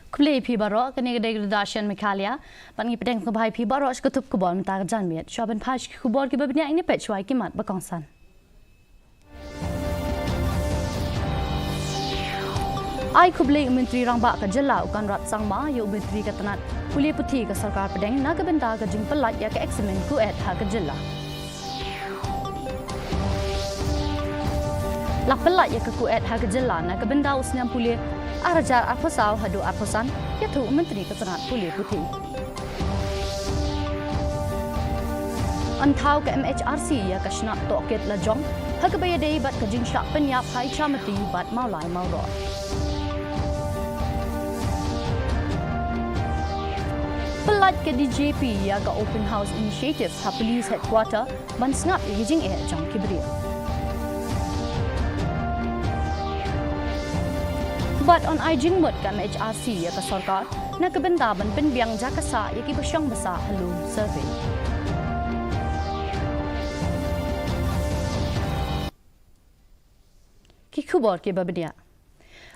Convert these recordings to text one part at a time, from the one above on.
Kuplay pi barok kini degradasi Meghalaya, pangi pedeng kebai pi barok sekutup kubor mentang janmiat. Syaban paj kubor kibabnya ini pecwai kimat berkongsan. Ai kublai Menteri Rangbak ke Jela ukan rat sangma yu Menteri ketenat Kuliah Putih ke Sarkar Pedeng naga benda ke jing pelat ya ke eksamen kuat ha ke Jela. Lak pelat ya ke kuat ha ke Jela naga benda usnyam Kuliah arajar arpasau hadu arpasan ya tu Menteri ketenat Kuliah Putih. Antau ke MHRC ya ke snap toket lajong ha ke bayadai bat ke jing syak penyap hai chamati bat maulai mauro. Pelat ke DJP ya ke Open House Initiative ha Police Headquarter ban snap ya jing jang kibria. But on I jing mut ke MHRC ya ke Sarkar na ke benda ban penbiang jakasa ya ki besyang besar halu survey. Ki kubor ke babdia.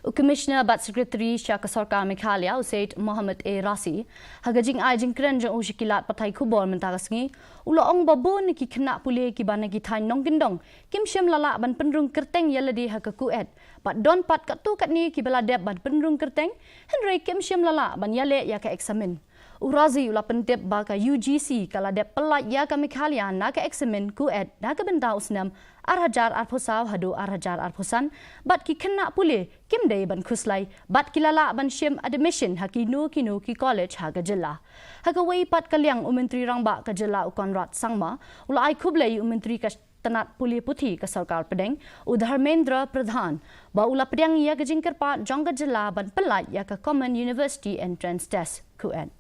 Commissioner Bat Secretary Syaka Sarkar Meghalaya Usaid Muhammad A. Rasi hagajing ajing keren jang ushikilat patai kubor mentagasngi ula ong babon ki kena pule ki bana ki thain nong gendong kim syam lala ban penrung kerteng yaladi hakakuet pat don pat katu kat ni ki beladep ban penrung kerteng henry kim syam lala ban yale ya ka eksamen Urazi ula pentip baka UGC kala dep pelat ya ka Meghalaya na ka eksamen kuet na ka benda usnam arhajar arphosau hadu arhajar arphosan bat ki kena pule kim dei ban khuslai bat kilala ban shim admission haki nu ki college ha ga jilla haka wei pat kalyang Menteri Rangbak ka jilla ukon rat sangma ula ai khublei Menteri ka Tanat Kuliah Putih ke Sarkar Pedeng Udharmendra Pradhan ba ula pedang ya ka jingkar pat jong ka jilla ban pelat ya ka Common University Entrance Test kuet.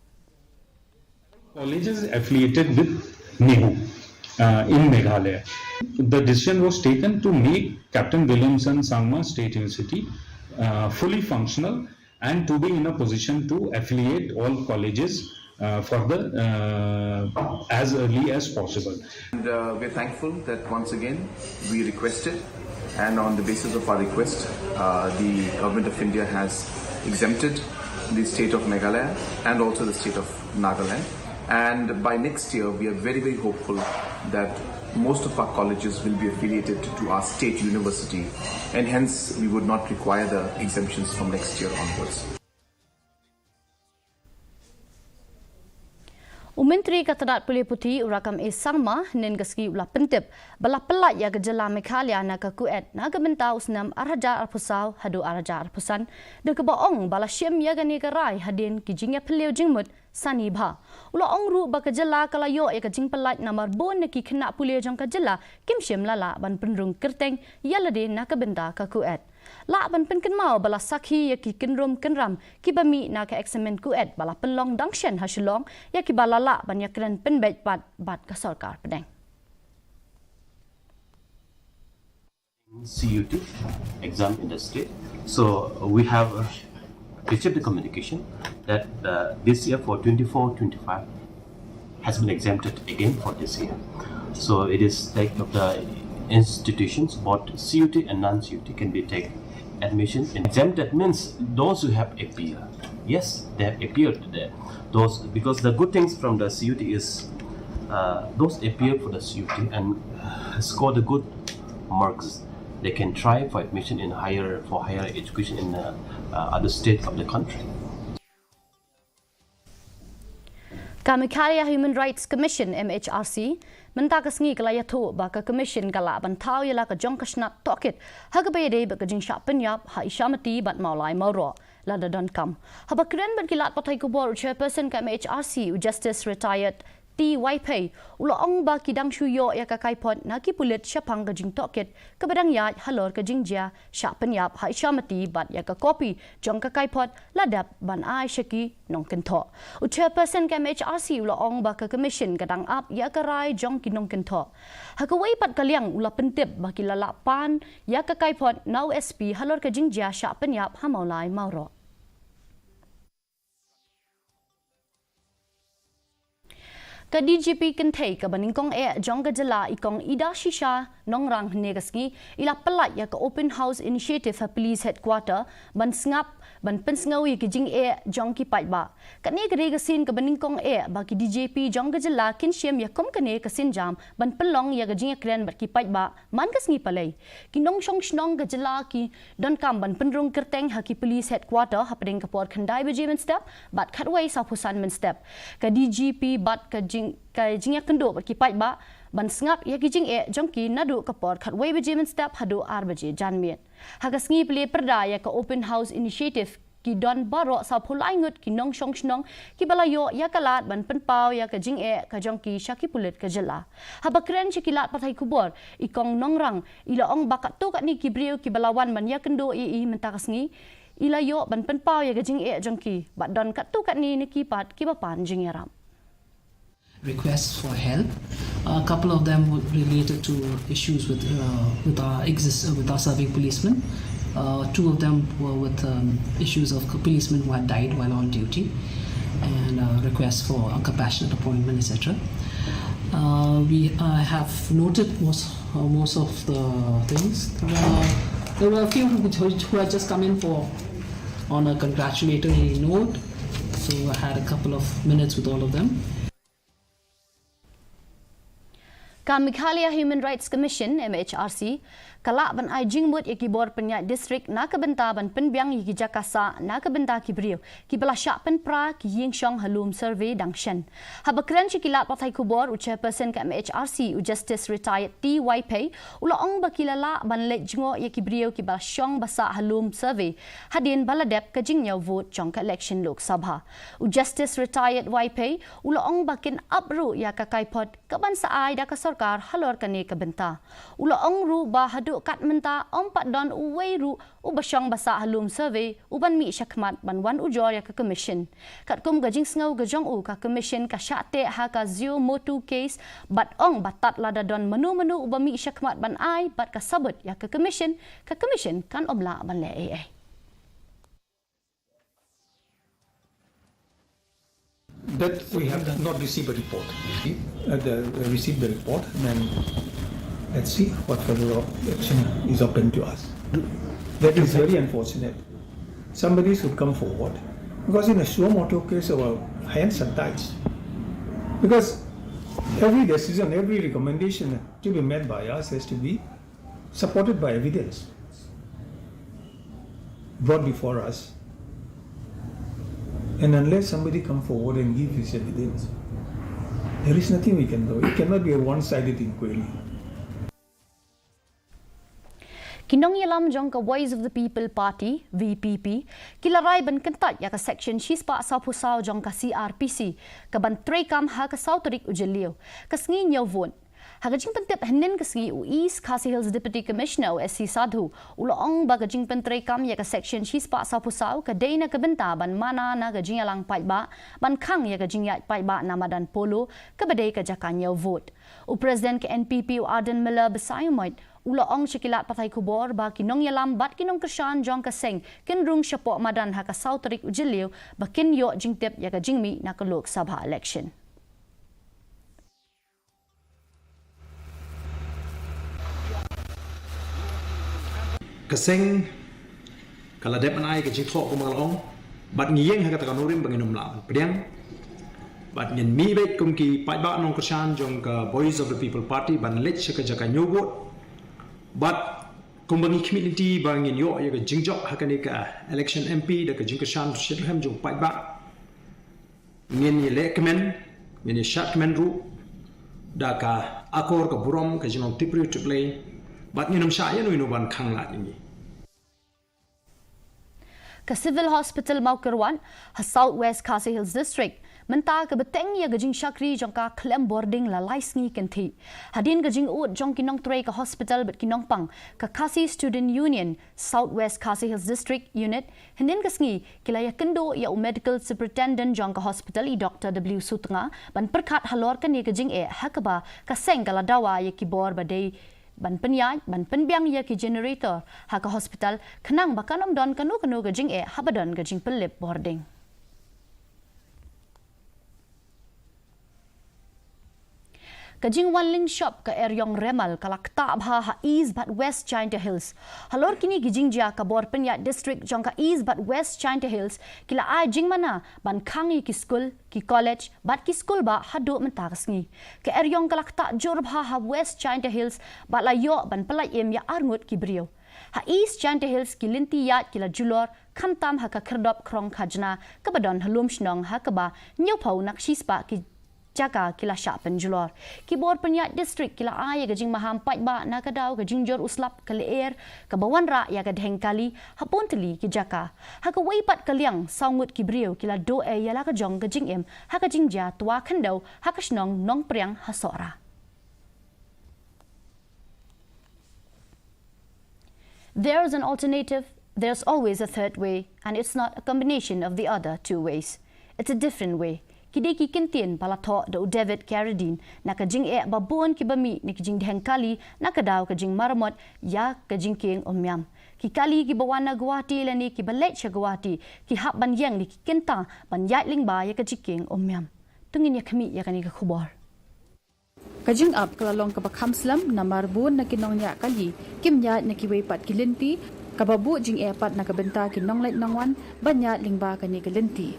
Colleges affiliated with NEHU in Meghalaya. The decision was taken to make Captain Williamson Sangma State University fully functional and to be in a position to affiliate all colleges for the as early as possible. And we're thankful that once again we requested, and on the basis of our request, the Government of India has exempted the state of Meghalaya and also the state of Nagaland. And by next year, we are very, very hopeful that most of our colleges will be affiliated to our state university, and hence we would not require the exemptions from next year onwards. Menteri Ketenat Kuliah Putih urakam sangma nen gaski ulah pentip bala pelat ya gejala Meghalaya na ka kuet na ka benta usnam arhajar arphosau hadu arhajar arphosan de ke baong bala syem ya gani ka rai hadin ki jingya peleu jingmut sani bha ula ong ru ba ka jela kala yo ya ka jing pelat namar bon ne ki khna pule jong ka jela kim syem lala ban penrung kerteng yalade na ka benta ka kuet la ban pen ken mau bala sakhi ya ki kenrum kenram ki bami na ka eksamen kuet bala penlong dangshen hasilong ya ki bala la ban ya kren pen bet bat ka Sarkar Pedeng. CUT exam in the state. So we have received the communication that this year for 24-25 has been exempted again for this year. So it is like of the institutions, both CUT and non-CUT can be taken admission. And exempted means those who have appeared. Yes, they have appeared there. Those because the good things from the CUT is those appeared for the CUT and scored the good marks. They can try for admission in higher education in other states of the country. Meghalaya Human Rights Commission MHRC mentagasngi kalaya thu ba ka commission kala bantau yala ka jong kasnat tokit hagabede ba ka jing sha penyap ha ishamati bat maulai mauro lada don kam haba kren ban kilat patai kubor chairperson ka MHRC Justice Retired TYP ula ong ba kidang shuyo ya ka kaipot na ki pulit syapang ka jing tokit ka badang ya halor ka jing jia sha penyap ha ishamati bat ya ka kopi jong ka kaipot ladap ban ai shaki nong kentho chairperson ka MHRC ula ong ba ka commission kadang up ya ka rai jong kinong kentho ha ka wai pat kalyang ula pentip ba kilala pan ya ka kaipot now SP halor ka jing jia sha penyap ha maulai mauro. Ka DGP kentay ka baningkong jong ka jala ikong ida shisha nongrang negasngi ila pelat ya ke open house initiative ha police headquarter ban sngap ban pensngawi ke jing jong ki pai ba kani gre gasin ke beningkong ba ki DJP jong gejela kin siem ya kom kane kasin jam ban pelong ya ke jing kren bat ki pai ba man kasngi palai ki nong shong shnong gejela ki don kam ban penrung kerteng ha ki police headquarter ha pring kapor khandai bejimen step bat khatway sa pusan men step ka DGP bat ka jing kendo bat ki pai ba ban sngap ya ki jing jong ki nadu kapor khatway bejimen step hadu ar beji janmiet hagasngi ple perda ya ka open house initiative ki don baro sa phulai ngut ki nong shong shnong ki balayo ya kalat ban penpau ya ka jing ka jong ki shaki pulet ka jela habakren chikilat pathai kubor ikong nongrang ila ong bakat tu kat ni ki brio ki balawan ban ya kendo mentakasngi ila yo ban penpau ya ka jing jong ki bat don kat tu kat ni ki pat ki bapan jing yaram requests for help. A couple of them were related to issues with our serving policemen. Two of them were with issues of policemen who had died while on duty, and requests for a compassionate appointment, etc. We have noted most of the things. There were a few who had just come in on a congratulatory note, so I had a couple of minutes with all of them. Ka Meghalaya Human Rights Commission MHRC kalak ban ai jingmut ikibor penyat distrik na kebenta ban penbiang yiki jakasa na kebenta kibriu ki belasyak penpra ki yingshong halum survey dangshen habakran chikilat pathai kubor chairperson ka MHRC Justice Retired TYP ulaong bakilala ban let jingo yikibriu ki balasyong basa halum survey hadin baladep ka jingnyau vote jong ka election Lok Sabha Justice Retired YP ulaong bakin abru ya ka kaipot kaban saai da ka sarkar halor kane kebenta ulaong ru ba kat menta ompat don uwei ru ubasyong basa halum survey uban mi syakmat ban wan ujor ya ke commission kat kum gajing sngau gajong u ka commission ka syate ha ka zio motu case bat ong batat lada don menu uban mi syakmat ban ai bat ka sabut ya ke commission kan omla ban le ai that we have not received a report. Received the report, then let's see what further action is open to us. That is very unfortunate. Somebody should come forward, because in a suo motu case our hands are tied. Because every decision, every recommendation to be made by us has to be supported by evidence brought before us. And unless somebody come forward and give his evidence, there is nothing we can do. It cannot be a one-sided inquiry. Kinong yalam jong ka Voice of the People Party VPP kilarai ban kentat ya ka section shispa sa pusau jong ka CRPC ka ban trekam ha ka sauterik ujelio kasngi nyawon hagajing pentep henin kasngi East Khasi Hills Deputy Commissioner SC Sadhu uloong bagajing pentrekam ya ka section shispa sa pusau ka deina ka benta ban mana na gajing alang paiba ban khang ya gajing ya paiba namadan polo ka badai ka jakanya vote u president ka NPP Arden Miller besayumoit uloong shikilat pathai kubor ba kinong yalam bat kinong kershan jong kaseng kinrung syapok madan ha ka sauterik ujiliu ba kin yo jingtep ya ka jingmi na ka Lok Sabha election kaseng kala dep anai ke jikho ko malong bat ngiyeng ha ka tanurim banginum la pediang bat nyen mi bet kum ki pai ba nong kershan jong ka Voice of the People Party ban lech ka jaka nyobot but kumbangi community bangin yo ya ka jingjok hakani ka election MP da ka jingkashan shirham jong pai ba ngin ye lekmen ngin ye shatmen ru da ka akor ka burom ka jinong tipri tiplay but nginum sha ya no ban khang la ni ka Civil Hospital Maukerwan ha Southwest Khasi Hills District menta ka beteng ya gajing shakri jong ka klem boarding la laisngi kenti hadin gajing ut jong kinong tray ka hospital bet kinong pang ka Khasi Student Union Southwest Khasi Hills District Unit hinin kasngi kilaya kendo ya medical superintendent jong ka hospital I Dr. W Sutnga ban perkat halor kan ya gajing hakaba ka seng kala dawa ya kibor badai ban penyai ban penbiang ya ki generator ha ka hospital kenang bakanom don kanu gajing habadon gajing pelip boarding Kajing Wanling Shop ka Eryong Remal kalakta bha ha East but West China Hills. Halor kini gijing ja ka Bor Penyat District jong ka East but West China Hills kila ai jing mana ban khangi ki school ki college bat ki school ba hadu mentakas ni. Ka Eryong kalakta jor bha ha West China Hills bat la yo ban pelai em ya arngut ki brio. Ha East China Hills ki linti yat kila julor kantam ha ka kerdop krong khajna ka badon halum shnong ha ka ba nyopau nak shispa ki jaga kila syak penjulor. Ki Bor Penyat District kila ai gajing maham pat ba na kadau gajing jor uslap kali air ka bawan ra ya ka dheng kali hapon teli ki jaka. Ha ka weipat kaliang saungut ki brio kila do e yala ka jong gajing em ha ka jing ja tua khandau ha ka snong nong priang ha sora. There's an alternative, there's always a third way, and it's not a combination of the other two ways. It's a different way. Kidi ki kintin pala tho do David Carradine na kajing e babon ki bami ni kajing dheng kali na kadaw kajing maramot ya kajing king omyam. Ki kali ki bawana Guwahati lani ki balet siya Guwahati ki hap ban yang ni ki kinta ban yat ling ba ya kajing king omyam. Tungin ya kami ya kani ka khubor. Kajing up kalalong kabakam slam na marbun na kinong niya kali kim yat na kiway pat kilinti kababu jing e pat na kabenta kinong light nangwan banyat ling ba kani kilinti.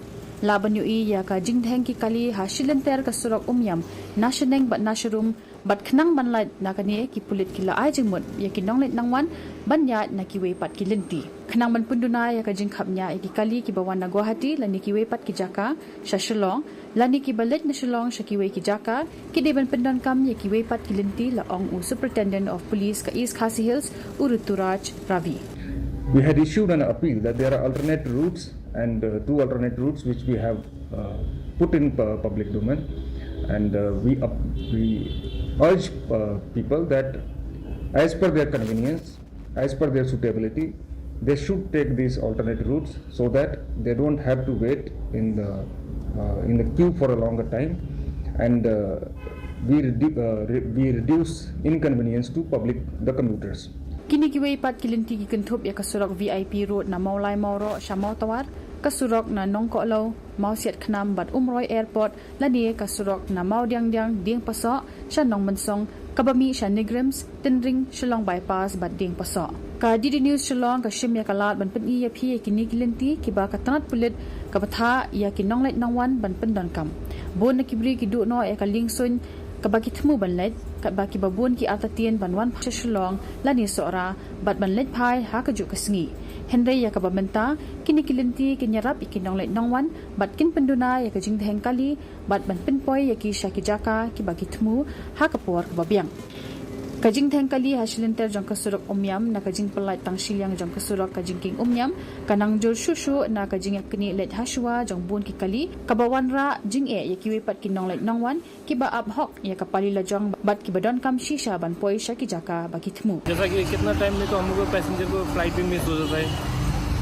Laban yu iya ka jingdheng ki kali hasilenter ka surok umyam nasioneng bat nasharum bat khnang banlat na kani ki pulit kila ai jingmut ya kinong let nangwan banya na kiwe pat kilinti khnang ban punduna ya ka jingkhapnya ki kali ki bawan na Guwahati lani kiwe pat ki jaka shashilong lani ki balet na shillong shakiwe ki jaka ki deban pendon kam ya kiwe pat kilinti la ong u superintendent of police ka East Khasi Hills Uruturaj Ravi. We had issued an appeal that there are alternate routes and two alternate routes which we have put in public domain, and we urge people that as per their convenience, as per their suitability, they should take these alternate routes so that they don't have to wait in the queue for a longer time, and we reduce inconvenience to the commuters. Kini kiway pat kilinti ki kentup ya kasurok VIP road na maulai mauro syamau tawar kasurok na nongko lo mau siat khnam bat umroi airport lani kasurok na mau diang ding pasok shanong mensong kabami shanigrims tendring shillong bypass bat ding pasok ka DD News Shillong ka shim ya kalat ban pen ya phi kini kilinti ki ba ka tanat pulit ka batha ya kinong let nangwan ban pendon kam bon na kibri ki du no ya ka lingsun kabaki thmu banlet kabaki babun ki atatien banwan Shillong lani sora bat banlet phai ha ka ju kasngi Henry ya kabamenta kini kilinti kinyarap ikinong let nongwan bat kin penduna ya ka jingdheng kali bat ban pinpoy ya ki shaki jaka ki baki thmu ha ka por babiang kajing theng kali hasilenter jong kasurok omyam na kajing pelai tang silyang jong kasurok kajing king omyam kanang jor shushu na kajing yakni let haswa jong bun ki kali kabawan ra jing e yakiwe pat kinong let nongwan ki ba up hok ya kapali la jong bat ki badon kam shisha ban poi shaki jaka baki thmu जैसा कि कितना टाइम में तो हम लोग को पैसेंजर को फ्लाइट भी मिस हो जाता है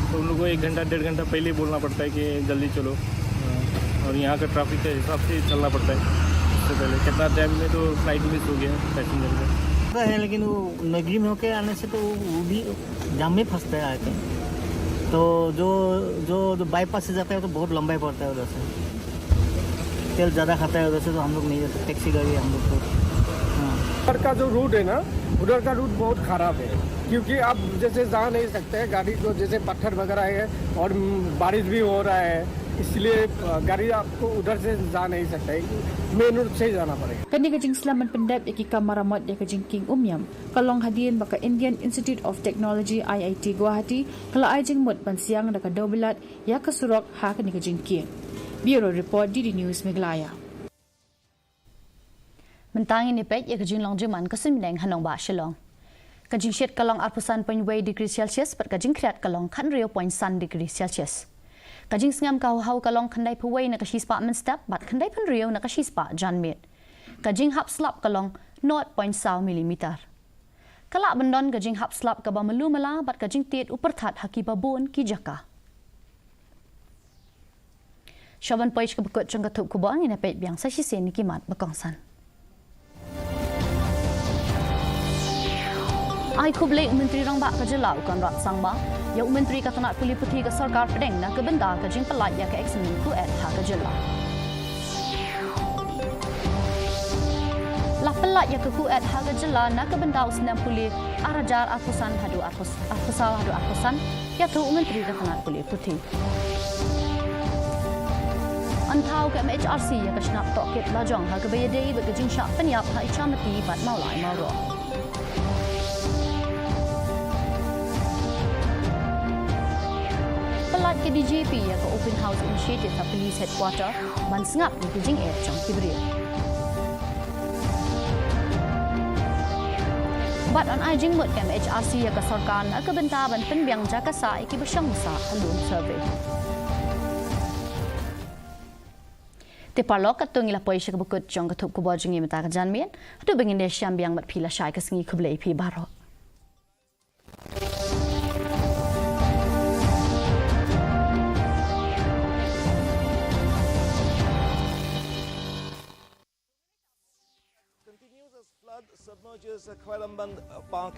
तो उन लोगों को 1 घंटा 1.5 घंटा पहले बोलना पड़ता है कि जल्दी चलो और यहाँ का ट्रैफिक के हिसाब से चलना पड़ता है उससे पहले कितना टाइम में तो फ्लाइट मिस हो गया पैसेंजर का है लेकिन वो नगरी में होके आने से तो वो भी जाम में फंसता है आके तो जो बाईपास से जाता है तो बहुत लंबा ही पड़ता है उधर से तेल ज़्यादा खाता है उधर से तो हम लोग नहीं जाते टैक्सी गाड़ी हम लोग को उधर का जो रूट है ना उधर का रूट बहुत ख़राब है क्योंकि आप जैसे जा नहीं सकते हैं गाड़ी को जैसे पत्थर वगैरह है और बारिश भी हो रहा है इसलिए गाड़ी आपको उधर से जा नहीं सकता है मेन रूट से ही जाना पड़ेगा kani kajing slaman pendep ya ki kamaramot ya kajing king umyam kalong hadien baka Indian Institute of Technology IIT Guwahati kala ajing mot pansiang da ka dobilat ya kasurok ha kani kajing king Bureau Report DD News Meghalaya Mentang ini pek ya kajing long jeman kasimneng hanong ba Shillong kajing shet kalong 8.2 degree Celsius per kajing kriat kalong kan 0.1 degree Celsius kajing sngam kau hau kalong kandai puway na kashispa menstep bat kandai pun rio na kashispa janmit kajing hap slap kalong 0.1 mm kala bendon kajing hap slap ka ba melumala bat kajing tiet uperthat haki babon ki jaka Shaban page ka bekut jang katup kubang ina pet biang sa sisen ki mat bakongsan Ai kublek menteri rang bak kajelau kan rat sangba ya menteri katanat puli putih ka sarkar pedeng na ke benda ka jing pelat ya ke eksamen ku ha kajelau Pelat ya keku at haga jela na kebendau senam pulih arajar atusan hadu atusan ya tu menteri ketenat pulih putih. Antau ke MHRC ya kesnap tokit lajong haga bayadei berkejing syak penyap ha icamati bat maulai mauro. Pelat ke DJP ya ke Open House Initiative ha Police Headquarter ban sengap ni kejing jong Kibril. Bat on ajing mut ke MHRC ya ke sarkan ke benta ban penbiang jakasa iki bersangsa halun survey. Te parlok katung ila poisha kabukut jong katup kubo jingi mata ka janmien atu bengin de syam biang mat phila shai ka singi khuble phi baro. Continues as flood submerges Kuala Lumpur Park